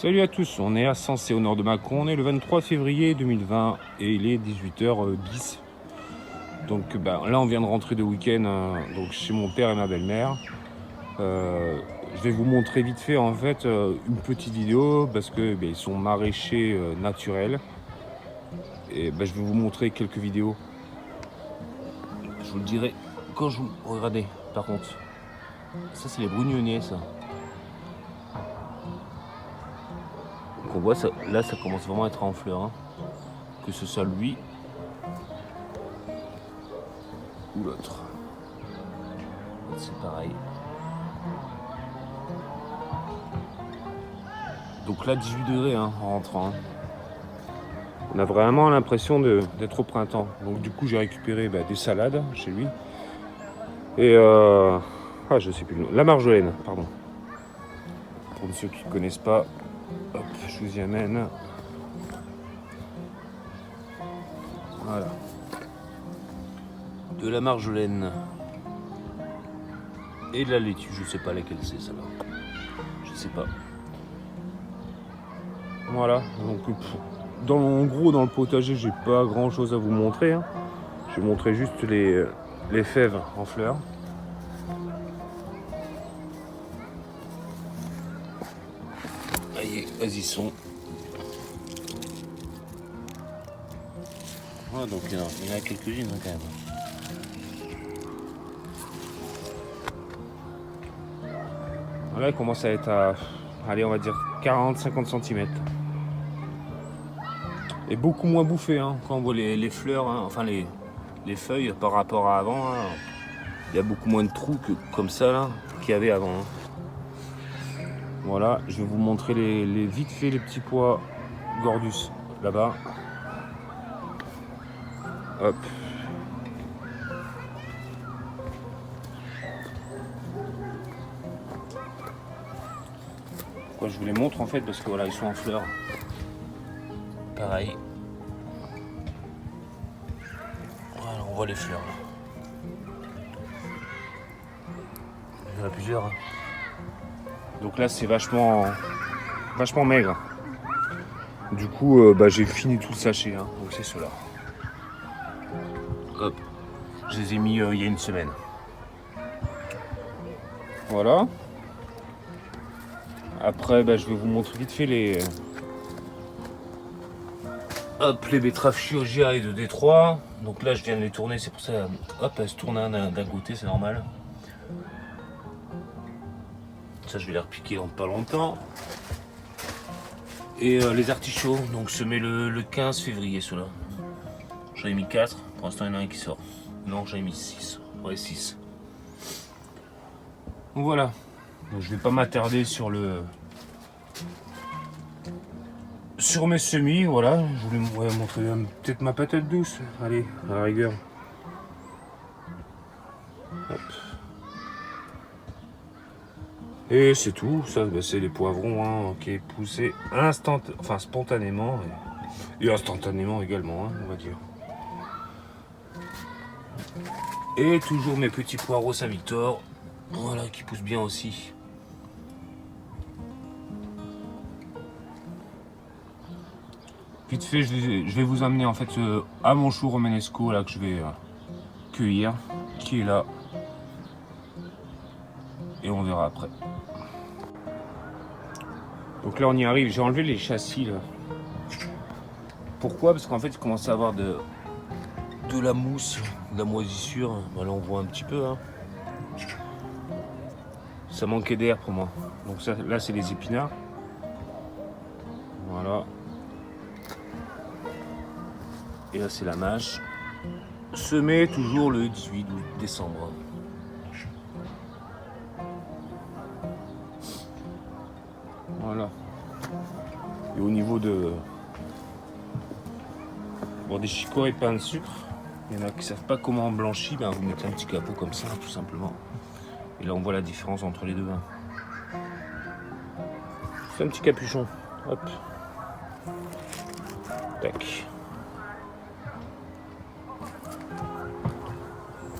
Salut à tous, on est à Sensé au nord de Mâcon, on est le 23 février 2020 et il est 18h10. Donc là on vient de rentrer de week-end donc chez mon père et ma belle-mère. Je vais vous montrer vite fait en fait une petite vidéo parce que ils sont maraîchers naturels. Et je vais vous montrer quelques vidéos. Je vous le dirai quand je vous... Regardez par contre, ça c'est les brugnonniers ça. Donc on voit ça, là ça commence vraiment à être en fleurs. Hein. Que ce soit lui ou l'autre. C'est pareil. Donc là 18 degrés en rentrant. Hein. On a vraiment l'impression d'être au printemps. Donc du coup j'ai récupéré des salades chez lui. Et je sais plus le nom. La marjolaine, pardon. Pour ceux qui ne connaissent pas, hop, je vous y amène. Voilà. De la marjolaine. Et de la laitue, je sais pas laquelle c'est celle-là. Je sais pas. Voilà, donc en gros dans le potager j'ai pas grand chose à vous montrer. Hein. Je vais montrer juste les fèves en fleurs. Allez, elles y sont. Voilà, donc il y en a quelques-unes hein, quand même. Là, il commence à être à, allez, on va dire 40-50 cm. Et beaucoup moins bouffé, hein, quand on voit les fleurs, hein, enfin les feuilles par rapport à avant. Hein, il y a beaucoup moins de trous que comme ça là qu'il y avait avant. Hein. Voilà, je vais vous montrer vite fait les petits pois Gordus là-bas. Hop. Pourquoi je vous les montre en fait parce que voilà ils sont en fleurs. Pareil. Voilà, on voit les fleurs là. Il y en a plusieurs. Hein. Donc là c'est vachement maigre. Du coup j'ai fini tout le sachet. Hein. Donc c'est ceux-là. Hop. Je les ai mis il y a une semaine. Voilà. Après je vais vous montrer vite fait les betteraves Chioggia et de Détroit. Donc là je viens de les tourner, c'est pour ça. Hop, elles se tournent d'un côté, c'est normal. Ça je vais les repiquer dans pas longtemps. Et les artichauts, donc semés le 15 février ceux-là. J'en ai mis 4, pour l'instant il y en a un qui sort. Non, j'en ai mis 6. Ouais, 6. Donc voilà. Donc, je vais pas m'attarder sur mes semis, voilà. Je voulais vous montrer peut-être ma patate douce. Allez, à la rigueur. Hop. Et c'est tout, ça c'est les poivrons hein, qui est poussé spontanément et instantanément également, hein, on va dire. Et toujours mes petits poireaux Saint-Victor, voilà, qui poussent bien aussi. Vite fait, je vais vous amener en fait à mon chou romanesco là que je vais cueillir, qui est là. Et on verra après. Donc là on y arrive, j'ai enlevé les châssis là. Pourquoi? Parce qu'en fait il commence à avoir de la mousse, de la moisissure. Là on voit un petit peu. Hein. Ça manquait d'air pour moi. Donc ça, là c'est les épinards. Voilà. Et là c'est la mâche. Semée toujours le 18 décembre. Voilà. Et au niveau des chicorées et pain de sucre, il y en a qui ne savent pas comment on blanchit, vous mettez un petit capot comme ça, tout simplement. Et là on voit la différence entre les deux. Hein. C'est un petit capuchon. Hop. Tac.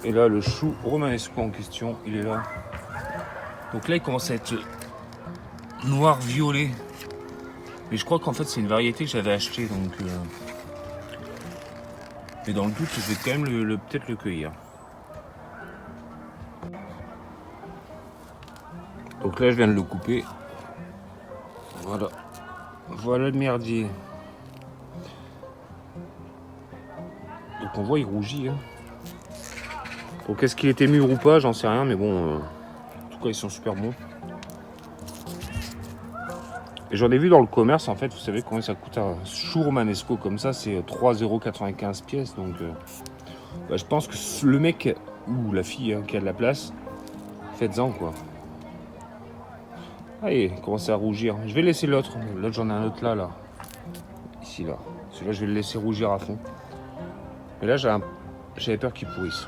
Et là le chou romanesco en question, il est là. Donc là il commence à être noir-violet. Mais je crois qu'en fait c'est une variété que j'avais achetée, donc mais dans le doute je vais quand même peut-être le cueillir. Donc là je viens de le couper. Voilà. Voilà le merdier. Donc on voit il rougit. Hein. Donc est-ce qu'il était mûr ou pas, j'en sais rien, mais bon, en tout cas ils sont super bons. Et j'en ai vu dans le commerce, en fait, vous savez combien ça coûte un chou romanesco comme ça, c'est 3,95 € pièce. Donc bah, je pense que le mec ou la fille hein, qui a de la place, faites-en quoi. Allez, commencez à rougir. Je vais laisser l'autre. L'autre j'en ai un autre là. Ici là. Celui-là je vais le laisser rougir à fond. Mais là j'avais peur qu'il pourrisse.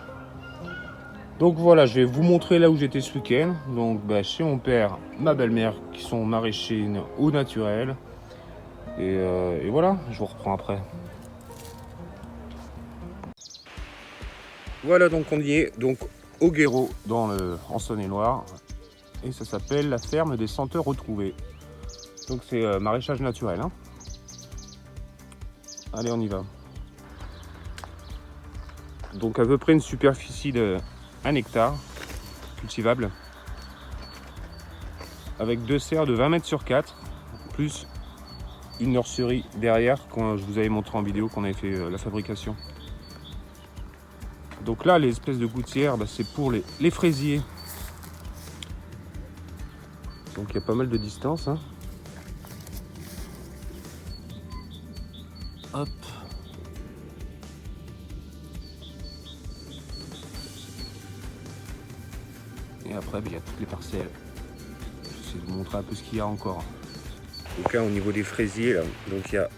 Donc voilà, je vais vous montrer là où j'étais ce week-end. Donc bah, chez mon père, ma belle-mère qui sont maraîchers au naturel. Et voilà, je vous reprends après. Voilà, donc on y est, donc au Guéraud, en Saône-et-Loire. Et ça s'appelle la ferme des senteurs retrouvées. Donc c'est maraîchage naturel. Hein. Allez, on y va. Donc à peu près une superficie de 1 hectare cultivable. Avec 2 serres de 20 mètres sur 4, plus une nurserie derrière, quand je vous avais montré en vidéo qu'on avait fait la fabrication. Donc là, les espèces de gouttières, bah, c'est pour les fraisiers. Donc il y a pas mal de distance. Hein. Hop. Et après, bah, il y a toutes les parcelles. J'essaie de vous montrer un peu ce qu'il y a encore. Donc là, au niveau des fraisiers, là, donc il y a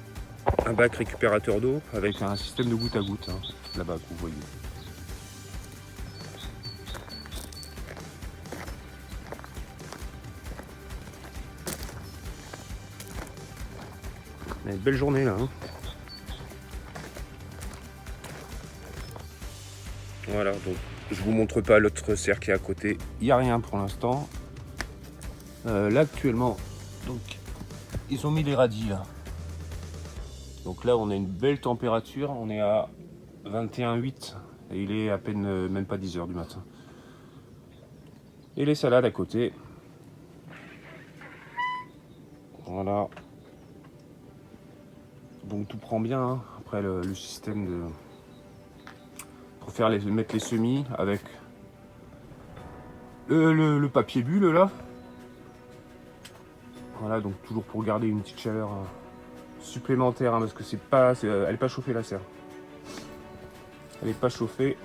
un bac récupérateur d'eau avec un système de goutte à goutte, hein, là-bas que vous voyez. On a une belle journée là. Hein. Voilà, donc je vous montre pas l'autre serre qui est à côté. Il n'y a rien pour l'instant. Là actuellement, donc ils ont mis les radis là. Donc là on a une belle température, on est à 21,8 et il est à peine même pas 10 h du matin. Et les salades à côté. Voilà. Donc tout prend bien. Hein. Après le système de pour mettre les semis avec le papier bulle là. Voilà, donc toujours pour garder une petite chaleur supplémentaire hein, parce que elle n'est pas chauffée la serre. Elle n'est pas chauffée,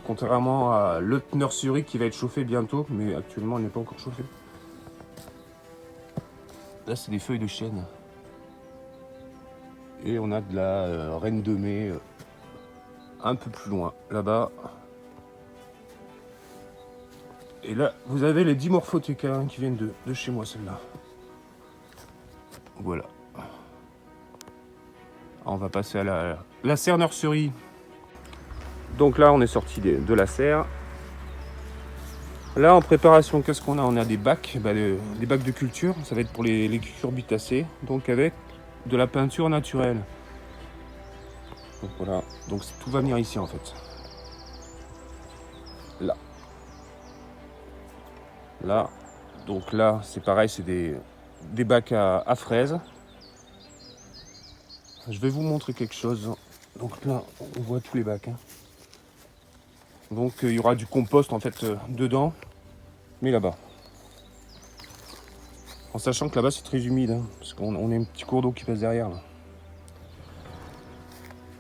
contrairement à l'autre nurserie qui va être chauffée bientôt, mais actuellement elle n'est pas encore chauffée. Là c'est des feuilles de chêne. Et on a de la reine de mai un peu plus loin, là-bas. Et là, vous avez les Dimorphotheca qui viennent de chez moi, celle-là. Voilà. On va passer à la serre nurserie. Donc là, on est sorti de la serre. Là, en préparation, qu'est-ce qu'on a? On a des bacs, des bacs de culture. Ça va être pour les cucurbitacées. Donc avec de la peinture naturelle. Donc voilà. Donc tout va venir ici en fait. Là. Là. Donc là, c'est pareil, c'est des bacs à fraises. Je vais vous montrer quelque chose. Donc là, on voit tous les bacs. Hein. Donc il y aura du compost en fait dedans, mais là-bas. En sachant que là-bas c'est très humide, hein, parce qu'on a un petit cours d'eau qui passe derrière. Là.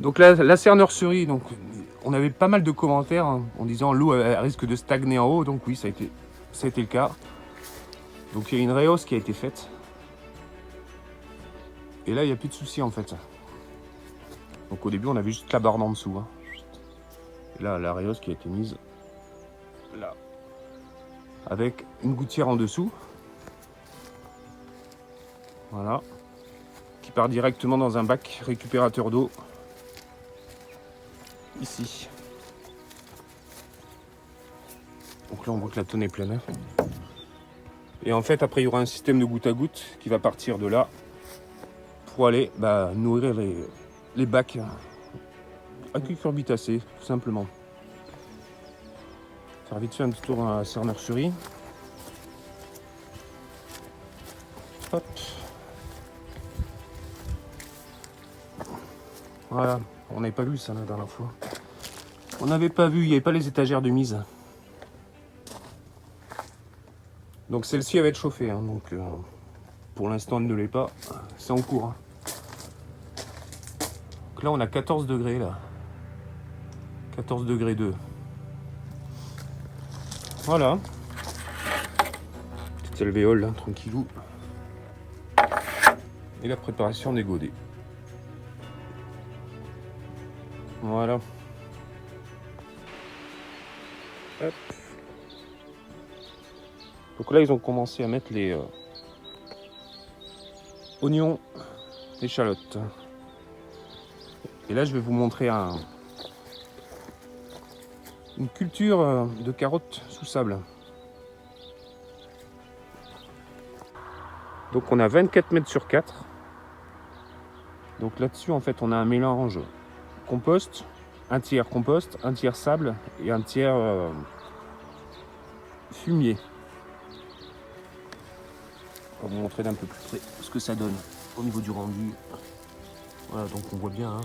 Donc là, la serre nurserie, donc on avait pas mal de commentaires hein, en disant l'eau elle risque de stagner en haut, donc oui ça a été le cas. Donc il y a une réhausse qui a été faite. Et là il n'y a plus de soucis en fait. Donc au début on avait juste la barre en dessous. Hein. Et là la réhausse qui a été mise là. Avec une gouttière en dessous. Voilà. Qui part directement dans un bac récupérateur d'eau. Ici. Donc là on voit que la tonne est pleine. Hein. Et en fait après il y aura un système de goutte à goutte qui va partir de là pour aller nourrir les bacs à cucurbitacées, tout simplement. Faire vite fait un petit tour dans la serre nurserie. Hop. Voilà, on n'avait pas vu ça la dernière fois. On n'avait pas vu, il n'y avait pas les étagères de mise. Donc celle-ci va être chauffée, hein, donc pour l'instant elle ne l'est pas, c'est en cours. Hein. Donc là on a 14 degrés là. 14 degrés 2. Voilà. Petite alvéole là, tranquillou. Et la préparation des godets. Voilà. Hop. Donc là, ils ont commencé à mettre les oignons, échalotes. Et là, je vais vous montrer une culture de carottes sous sable. Donc on a 24 mètres sur 4. Donc là-dessus, en fait, on a un mélange compost, un tiers compost, un tiers sable et un tiers fumier. On va vous montrer d'un peu plus près ce que ça donne au niveau du rendu. Voilà, donc on voit bien. Hein.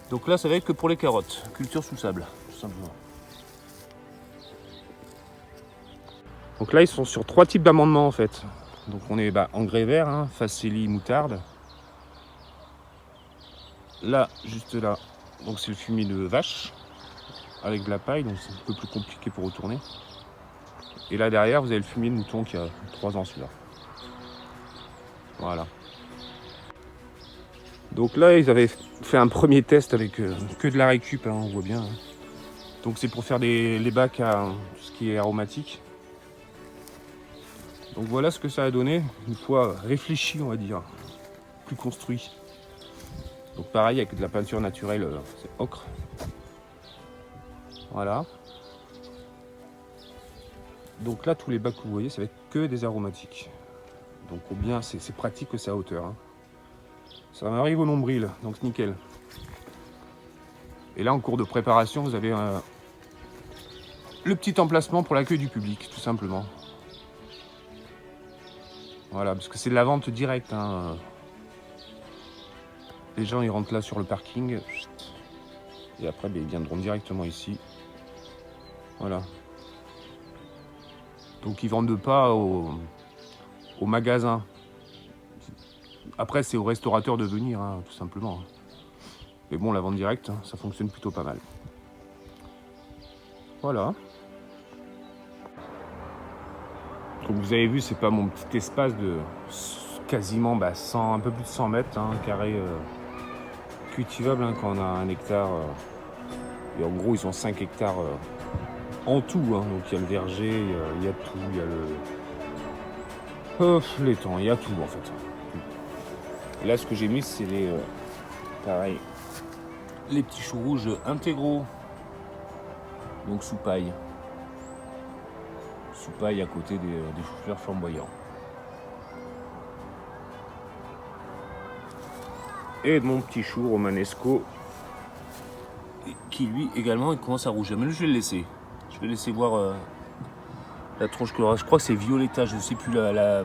Donc là, ça va être que pour les carottes, culture sous sable, tout simplement. Donc là, ils sont sur 3 types d'amendements en fait. Donc on est engrais vert, hein, facélie, moutarde. Là, juste là, donc c'est le fumier de vache avec de la paille, donc c'est un peu plus compliqué pour retourner. Et là derrière, vous avez le fumier de mouton qui a 3 ans celui-là. Voilà. Donc là, ils avaient fait un premier test avec que de la récup, hein, on voit bien. Hein. Donc c'est pour faire les bacs à tout ce qui est aromatique. Donc voilà ce que ça a donné, une fois réfléchi, on va dire, plus construit. Donc pareil, avec de la peinture naturelle, c'est ocre. Voilà. Donc là, tous les bacs que vous voyez, ça va être que des aromatiques. Donc au bien, c'est pratique que c'est à hauteur. Hein. Ça m'arrive au nombril, donc nickel. Et là, en cours de préparation, vous avez le petit emplacement pour l'accueil du public, tout simplement. Voilà, parce que c'est de la vente directe. Hein. Les gens, ils rentrent là sur le parking. Et après, ils viendront directement ici. Voilà. Donc, ils ne vendent pas au magasin. Après, c'est au restaurateur de venir, hein, tout simplement. Mais bon, la vente directe, ça fonctionne plutôt pas mal. Voilà. Comme vous avez vu, c'est pas mon petit espace de quasiment un peu plus de 100 mètres carré cultivable hein, quand on a 1 hectare. Et en gros, ils ont 5 hectares en tout. Hein, donc il y a le verger, il y a tout, il y a l'étang, il y a tout en fait. Et là, ce que j'ai mis, c'est pareil, les petits choux rouges intégraux. Donc sous paille. Sous paille à côté des choux-fleurs flamboyants. Et mon petit chou romanesco qui lui également il commence à rougir. Mais là, je vais le laisser. Je vais laisser voir la tronche colorée. Je crois que c'est Violetta. Je ne sais plus la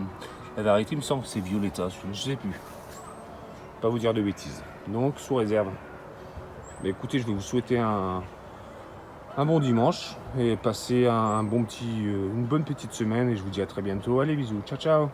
variété. Il me semble que c'est Violetta. Je ne sais plus. Pas vous dire de bêtises. Donc sous réserve. Mais écoutez, je vais vous souhaiter un bon dimanche et passer une bonne petite semaine. Et je vous dis à très bientôt. Allez, bisous. Ciao, ciao.